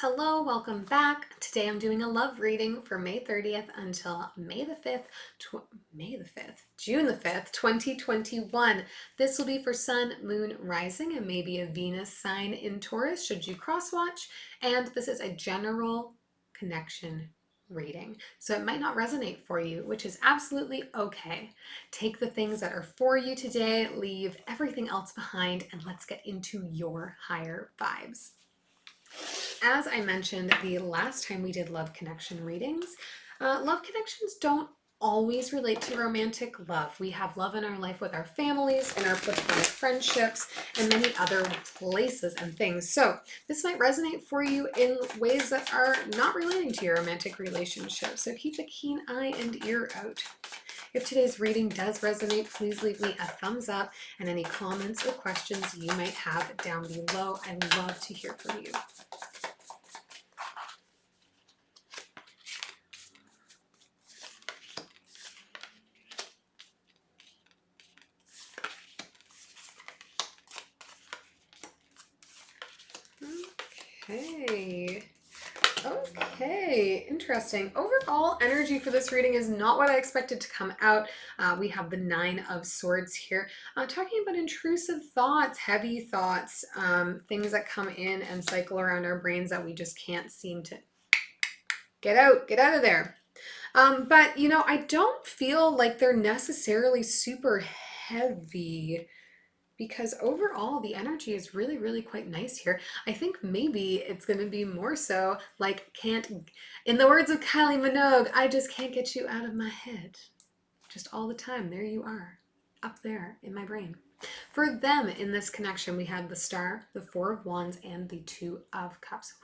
Hello, welcome back. Today I'm doing a love reading for May 30th until June the 5th, 2021. This will be for Sun, Moon, Rising, and maybe a Venus sign in Taurus should you cross watch. And this is a general connection reading. So it might not resonate for you, which is absolutely okay. Take the things that are for you today, leave everything else behind, and let's get into your higher vibes. As I mentioned the last time we did love connection readings, love connections don't always relate to romantic love. We have love in our life with our families, in our platonic friendships, and many other places and things. So this might resonate for you in ways that are not relating to your romantic relationship. So keep a keen eye and ear out. If today's reading does resonate, please leave me a thumbs up and any comments or questions you might have down below. I'd love to hear from you. Okay, interesting. Overall energy for this reading is not what I expected to come out. We have the Nine of Swords here, talking about intrusive thoughts, heavy thoughts, things that come in and cycle around our brains that we just can't seem to get out of there. But you know, I don't feel like they're necessarily super heavy, because overall the energy is really, really quite nice here. I think maybe it's going to be more so like, in the words of Kylie Minogue, I just can't get you out of my head. Just all the time, there you are, up there in my brain. For them in this connection, we had the Star, the Four of Wands, and the Two of Cups.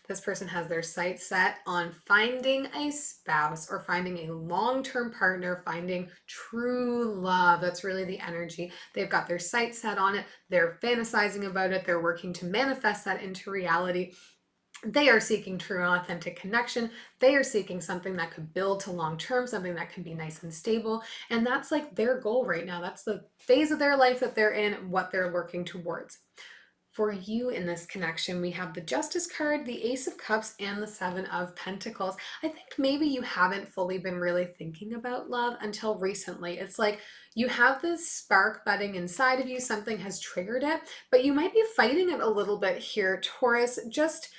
This person has their sights set on finding a spouse or finding a long-term partner, finding true love. That's really the energy. They've got their sights set on it. They're fantasizing about it. They're working to manifest that into reality. They are seeking true and authentic connection. They are seeking something that could build to long-term, something that can be nice and stable. And that's like their goal right now. That's the phase of their life that they're in, what they're working towards. For you in this connection, we have the Justice card, the Ace of Cups, and the Seven of Pentacles. I think maybe you haven't fully been really thinking about love until recently. It's like you have this spark budding inside of you, something has triggered it, but you might be fighting it a little bit here, Taurus, just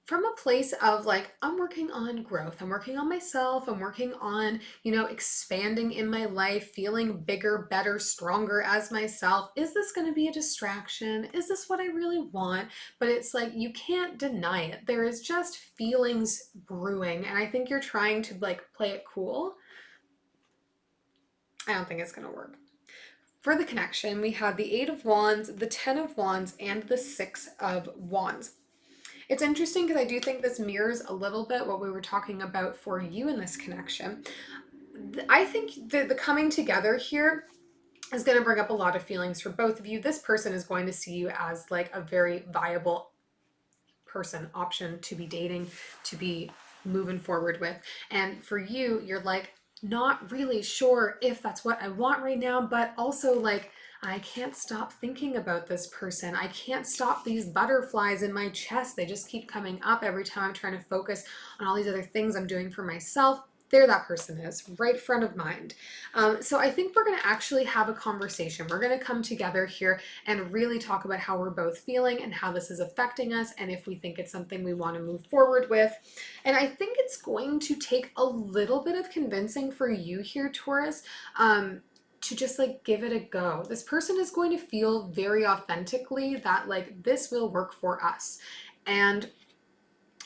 from a place of like, I'm working on growth. I'm working on myself. I'm working on, expanding in my life, feeling bigger, better, stronger as myself. Is this going to be a distraction? Is this what I really want? But it's like, you can't deny it. There is just feelings brewing. And I think you're trying to like play it cool. I don't think it's going to work. For the connection, we have the Eight of Wands, the Ten of Wands, and the Six of Wands. It's interesting because I do think this mirrors a little bit what we were talking about for you in this connection. I think the coming together here is going to bring up a lot of feelings for both of you. This person is going to see you as like a very viable person, option to be dating, to be moving forward with. And for you, you're like not really sure if that's what I want right now, but also like, I can't stop thinking about this person. I can't stop these butterflies in my chest. They just keep coming up every time I'm trying to focus on all these other things I'm doing for myself. There that person is, right front of mind. So I think we're going to actually have a conversation. We're going to come together here and really talk about how we're both feeling and how this is affecting us and if we think it's something we want to move forward with. And I think it's going to take a little bit of convincing for you here, Taurus, to just like give it a go. This person is going to feel very authentically that like this will work for us. And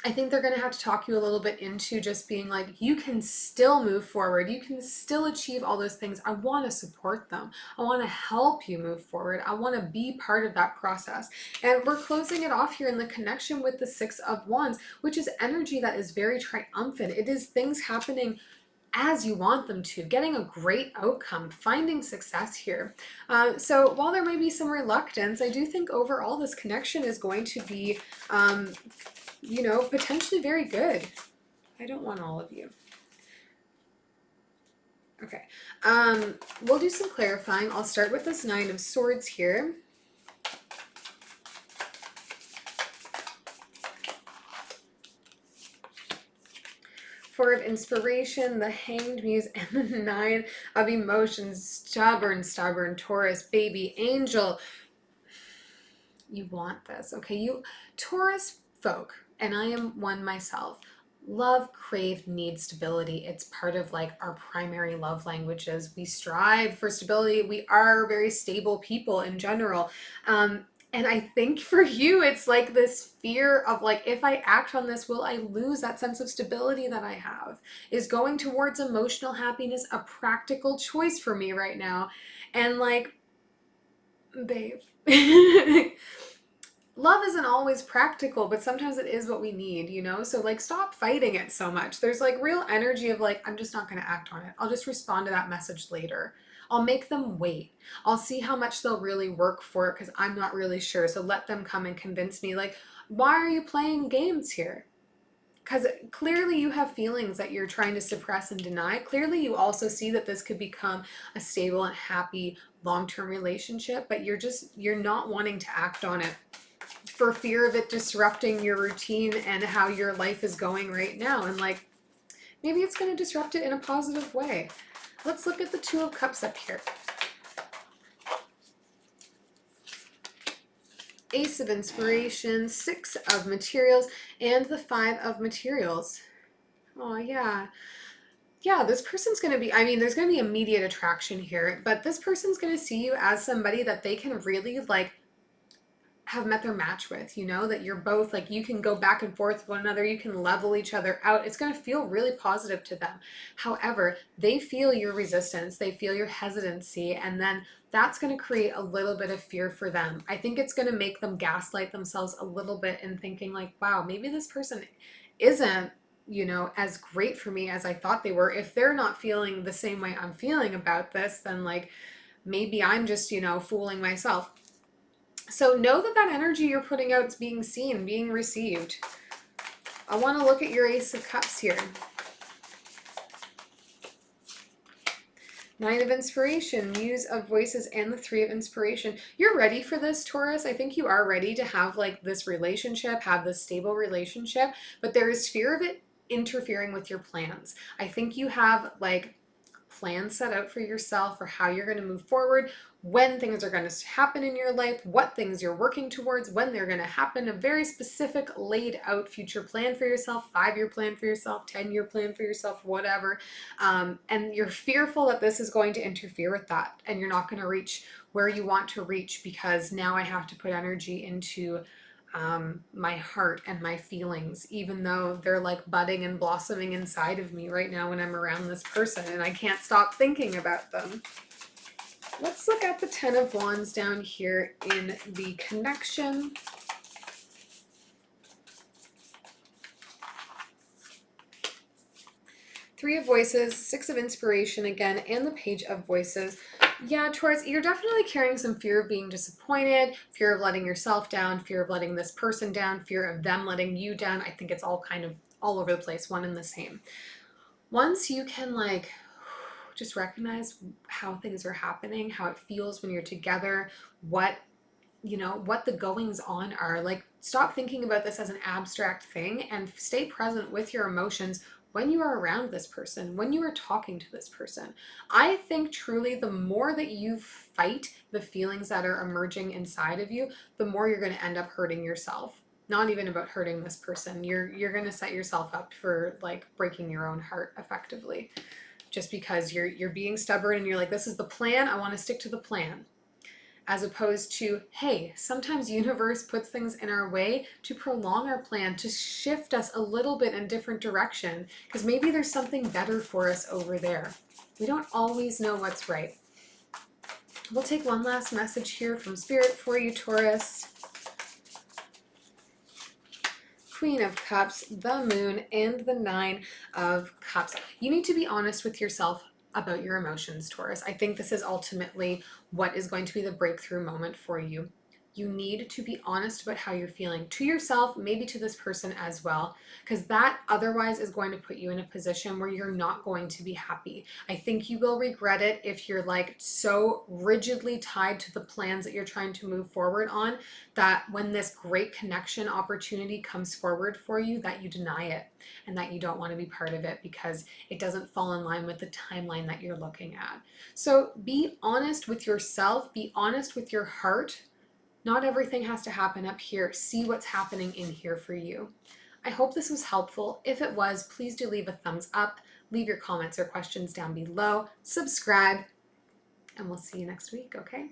I think they're going to have to talk you a little bit into just being like, you can still move forward. You can still achieve all those things. I want to support them. I want to help you move forward. I want to be part of that process. And we're closing it off here in the connection with the Six of Wands, which is energy that is very triumphant. It is things happening as you want them to, getting a great outcome, finding success here. So while there may be some reluctance, I do think overall this connection is going to be, potentially very good. I don't want all of you. Okay. We'll do some clarifying. I'll start with this Nine of Swords here. Four of Inspiration, the Hanged Muse, and the Nine of Emotions. Stubborn Taurus, baby angel. You want this, okay? You Taurus folk, and I am one myself, love, crave, need stability. It's part of like our primary love languages. We strive for stability. We are very stable people in general. And I think for you, it's like this fear of like, if I act on this, will I lose that sense of stability that I have? Is going towards emotional happiness a practical choice for me right now? And like, babe, love isn't always practical, but sometimes it is what we need, you know? So like stop fighting it so much. There's like real energy of like, I'm just not going to act on it. I'll just respond to that message later. I'll make them wait. I'll see how much they'll really work for it because I'm not really sure. So let them come and convince me like, why are you playing games here? Because clearly you have feelings that you're trying to suppress and deny. Clearly you also see that this could become a stable and happy long-term relationship, but you're not wanting to act on it for fear of it disrupting your routine and how your life is going right now. And like, maybe it's going to disrupt it in a positive way. Let's look at the Two of Cups up here. Ace of Inspiration, Six of Materials, and the Five of Materials. Oh, yeah. Yeah, this person's going to be, I mean, there's going to be immediate attraction here, but this person's going to see you as somebody that they can really like have met their match with, you know, that you're both like, you can go back and forth with one another, you can level each other out. It's going to feel really positive to them. However, they feel your resistance, they feel your hesitancy, and then that's going to create a little bit of fear for them. I think it's going to make them gaslight themselves a little bit in thinking like, wow, maybe this person isn't, you know, as great for me as I thought they were. If they're not feeling the same way I'm feeling about this, then like maybe I'm just, you know, fooling myself. So know that that energy you're putting out is being seen, being received. I want to look at your Ace of Cups here. Nine of Inspiration, Muse of Voices, and the Three of Inspiration. You're ready for this, Taurus. I think you are ready to have like this relationship, have this stable relationship, but there is fear of it interfering with your plans. I think you have like plans set out for yourself for how you're going to move forward, when things are going to happen in your life, what things you're working towards, when they're going to happen, a very specific laid out future plan for yourself, 5-year plan for yourself, 10-year plan for yourself, whatever. And you're fearful that this is going to interfere with that and you're not going to reach where you want to reach because now I have to put energy into my heart and my feelings, even though they're like budding and blossoming inside of me right now when I'm around this person and I can't stop thinking about them. Let's look at the Ten of Wands down here in the connection. Three of Voices, Six of Inspiration again, and the Page of Voices. Yeah, Taurus, you're definitely carrying some fear of being disappointed, fear of letting yourself down, fear of letting this person down, fear of them letting you down. I think it's all kind of all over the place, one and the same. Once you can like just recognize how things are happening, how it feels when you're together, what, you know, what the goings on are, like stop thinking about this as an abstract thing and stay present with your emotions when you are around this person, when you are talking to this person. I think truly the more that you fight the feelings that are emerging inside of you, the more you're going to end up hurting yourself. Not even about hurting this person. You're going to set yourself up for like breaking your own heart effectively. Just because you're being stubborn and you're like, this is the plan, I want to stick to the plan. As opposed to, hey, sometimes universe puts things in our way to prolong our plan, to shift us a little bit in a different direction, because maybe there's something better for us over there. We don't always know what's right. We'll take one last message here from Spirit for you, Taurus. Queen of Cups, the Moon, and the Nine of Cups. You need to be honest with yourself about your emotions, Taurus. I think this is ultimately what is going to be the breakthrough moment for you. you need to be honest about how you're feeling to yourself, maybe to this person as well, because that otherwise is going to put you in a position where you're not going to be happy. I think you will regret it if you're like so rigidly tied to the plans that you're trying to move forward on, that when this great connection opportunity comes forward for you, that you deny it and that you don't want to be part of it because it doesn't fall in line with the timeline that you're looking at. So be honest with yourself, be honest with your heart. Not everything has to happen up here. See what's happening in here for you. I hope this was helpful. If it was, please do leave a thumbs up, leave your comments or questions down below, subscribe, and we'll see you next week, okay?